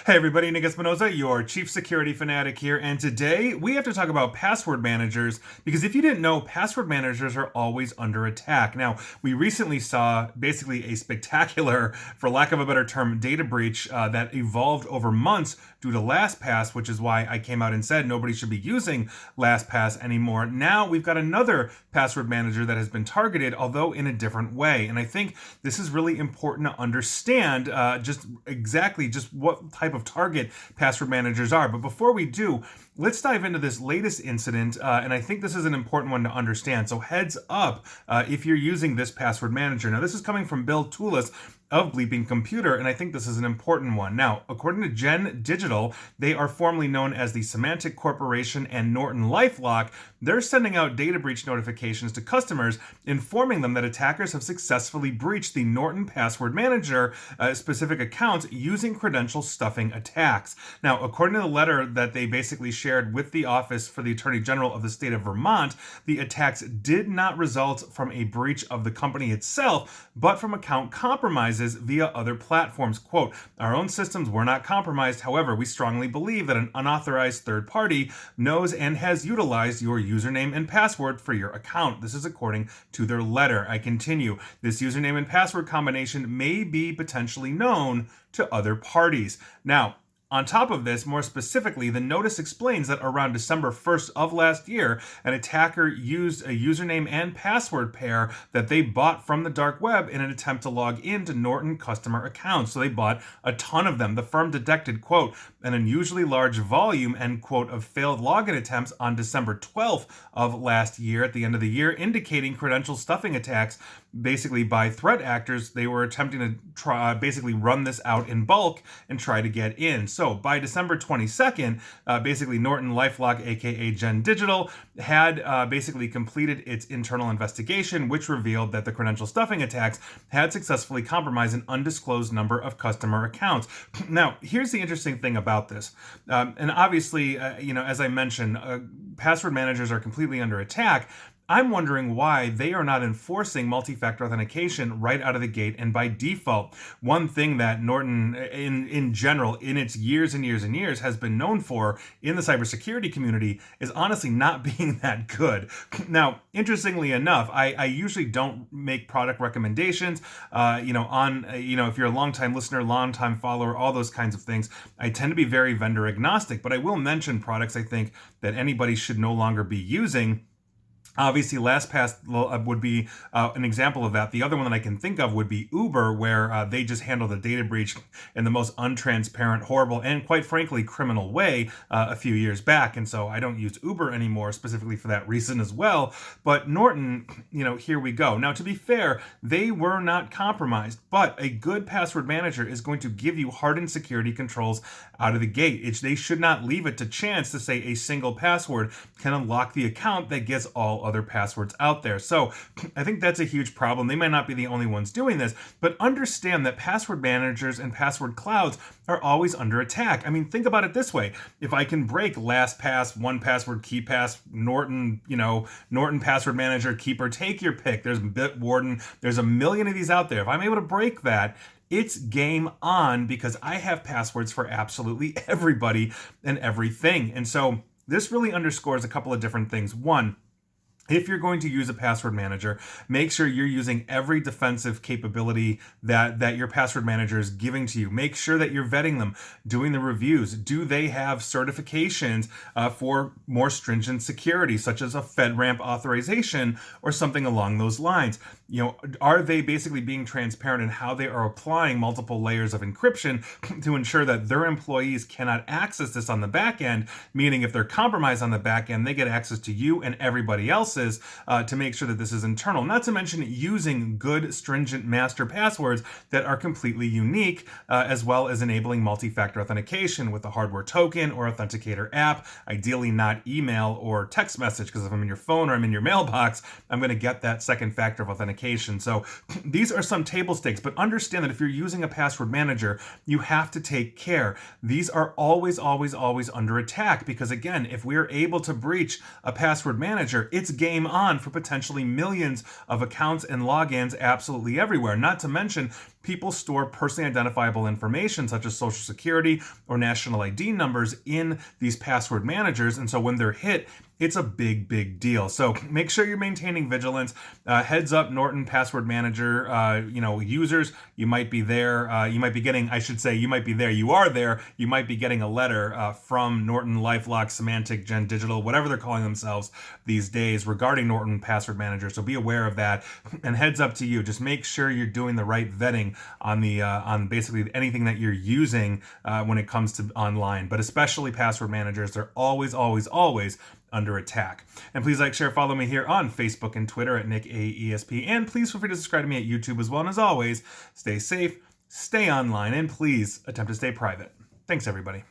Hey everybody, Nick Espinoza, your chief security fanatic here, and today we have to talk about password managers because if you didn't know, password managers are always under attack. Now, we recently saw basically a spectacular, for lack of a better term, data breach that evolved over months due to LastPass, which is why I came out and said nobody should be using LastPass anymore. Now we've got another password manager that has been targeted, although in a different way, and I think this is really important to understand just what type of target password managers are. But before we do, let's dive into this latest incident, and I think this is an important one to understand. So heads up if you're using this password manager. Now, this is coming from Bill Toulis of Bleeping Computer, and I think this is an important one. Now, according to Gen Digital, they are formerly known as the Symantec Corporation and Norton LifeLock. They're sending out data breach notifications to customers, informing them that attackers have successfully breached the Norton Password Manager specific accounts using credential stuffing attacks. Now, according to the letter that they basically shared with the Office for the Attorney General of the state of Vermont, the attacks did not result from a breach of the company itself, but from account compromises via other platforms. Quote, "Our own systems were not compromised. However, we strongly believe that an unauthorized third party knows and has utilized your username and password for your account." This is according to their letter. I continue. "This username and password combination may be potentially known to other parties." Now, on top of this, more specifically, the notice explains that around December 1st of last year, an attacker used a username and password pair that they bought from the dark web in an attempt to log into Norton customer accounts. So they bought a ton of them. The firm detected, quote, "an unusually large volume," end quote, "of failed login attempts on December 12th of last year at the end of the year, indicating credential stuffing attacks basically by threat actors. They were attempting to basically run this out in bulk and try to get in. So by December 22nd, basically Norton LifeLock, aka Gen Digital, had basically completed its internal investigation, which revealed that the credential stuffing attacks had successfully compromised an undisclosed number of customer accounts. Now, here's the interesting thing about this. And obviously, as I mentioned, password managers are completely under attack. I'm wondering why they are not enforcing multi-factor authentication right out of the gate and by default. One thing that Norton, in general, in its years and years and years, has been known for in the cybersecurity community is honestly not being that good. Now, interestingly enough, I usually don't make product recommendations, if you're a long-time listener, long-time follower, all those kinds of things. I tend to be very vendor agnostic, but I will mention products I think that anybody should no longer be using. Obviously, LastPass would be an example of that. The other one that I can think of would be Uber, where they just handled a data breach in the most untransparent, horrible, and quite frankly, criminal way a few years back. And so I don't use Uber anymore specifically for that reason as well. But Norton, here we go. Now, to be fair, they were not compromised, but a good password manager is going to give you hardened security controls out of the gate. They should not leave it to chance to say a single password can unlock the account that gets all other passwords out there. So I think that's a huge problem. They might not be the only ones doing this, but understand that password managers and password clouds are always under attack. I mean, think about it this way. If I can break LastPass, 1Password, KeePass, Norton Password Manager, Keeper, take your pick. There's Bitwarden. There's a million of these out there. If I'm able to break that, it's game on because I have passwords for absolutely everybody and everything. And so this really underscores a couple of different things. One, if you're going to use a password manager, make sure you're using every defensive capability that your password manager is giving to you. Make sure that you're vetting them, doing the reviews. Do they have certifications for more stringent security, such as a FedRAMP authorization or something along those lines? Are they basically being transparent in how they are applying multiple layers of encryption to ensure that their employees cannot access this on the back end? Meaning if they're compromised on the back end, they get access to you and everybody else's to make sure that this is internal. Not to mention using good, stringent master passwords that are completely unique, as well as enabling multi-factor authentication with a hardware token or authenticator app, ideally not email or text message, because if I'm in your phone or I'm in your mailbox, I'm going to get that second factor of authentication. So these are some table stakes, but understand that if you're using a password manager, you have to take care. These are always, always, always under attack because, again, if we're able to breach a password manager, it's game on for potentially millions of accounts and logins absolutely everywhere. Not to mention, people store personally identifiable information such as social security or national ID numbers in these password managers. And so when they're hit, it's a big, big deal. So make sure you're maintaining vigilance. Heads up, Norton Password Manager, users, you might be there. You might be getting, I should say, you might be there. You are there. You might be getting a letter from Norton, LifeLock, Symantec, Gen Digital, whatever they're calling themselves these days regarding Norton Password Manager. So be aware of that. And heads up to you. Just make sure you're doing the right vetting on basically anything that you're using when it comes to online, but especially password managers. They're always, always, always under attack. And please like, share, follow me here on Facebook and Twitter at NickAESP. And please feel free to subscribe to me at YouTube as well. And as always, stay safe, stay online, and please attempt to stay private. Thanks, everybody.